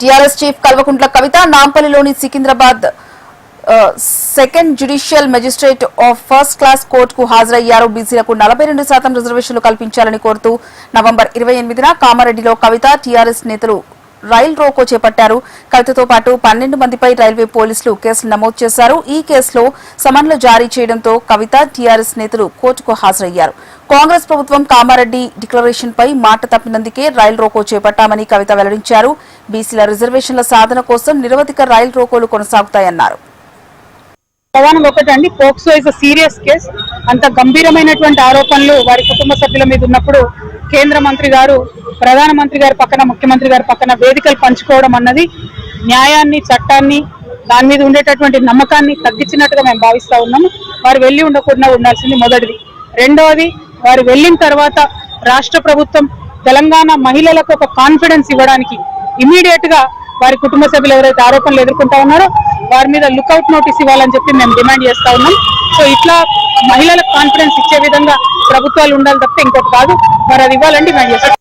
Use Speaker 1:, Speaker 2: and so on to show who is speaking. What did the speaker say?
Speaker 1: TRS chief Kalvakuntla Kavitha నాంపల్లిలోని Secunderabad second judicial magistrate of first class కోర్టుకు హాజరయ్యారు. బీసీలకు 42% రిజర్వేషన్లు కల్పించాలని కోరుతూ నవంబర్ 28న కామారెడ్డిలో కవిత టీఆర్ఎస్ నేతలు రైల్ రోకో చేపట్టారు. కవితతో పాటు 12 మందిపై రైల్వే పోలీసులు కేసులు నమోదు చేశారు. ఈ కేసులో సమన్లు జారీ చేయడంతో కవిత టీఆర్ఎస్ నేతలు కోర్టుకు హాజరయ్యారు. కాంగ్రెస్ ప్రభుత్వం కామారెడ్డి డిక్లరేషన్ పై మాట తప్పినందుకే రైల్ రోకో చేపట్టామని కవిత వెల్లడించారు. బీసీల రిజర్వేషన్ల సాధన కోసం నిరవధిక రైల్ రోకోలు కొనసాగుతాయన్నారు.
Speaker 2: ప్రధానం ఒకటండి, పోక్సో ఇస్ సీరియస్ కేసు. అంత గంభీరమైనటువంటి ఆరోపణలు వారి కుటుంబ సభ్యుల మీద ఉన్నప్పుడు కేంద్ర మంత్రి గారు ప్రధానమంత్రి గారి పక్కన ముఖ్యమంత్రి గారి పక్కన వేదికలు పంచుకోవడం అన్నది న్యాయాన్ని, చట్టాన్ని, దాని మీద ఉండేటటువంటి నమ్మకాన్ని తగ్గించినట్టుగా మేము భావిస్తా ఉన్నాము. వారు వెళ్ళి ఉండకుండా ఉండాల్సింది మొదటిది. రెండవది, వారు వెళ్ళిన తర్వాత రాష్ట్ర ప్రభుత్వం తెలంగాణ మహిళలకు ఒక కాన్ఫిడెన్స్ ఇవ్వడానికి ఇమీడియట్ గా వారి కుటుంబ సభ్యులు ఎవరైతే ఆరోపణలు ఎదుర్కొంటా ఉన్నారో వారి మీద లుక్అవుట్ నోటీస్ ఇవ్వాలని చెప్పి మేము డిమాండ్ చేస్తా ఉన్నాం. సో ఇట్లా మహిళలకు కాన్ఫిడెన్స్ ఇచ్చే విధంగా ప్రభుత్వాలు ఉండాలి తప్పితే ఇంకోటి కాదు. మరి అది ఇవ్వాలని డిమాండ్ చేస్తాం.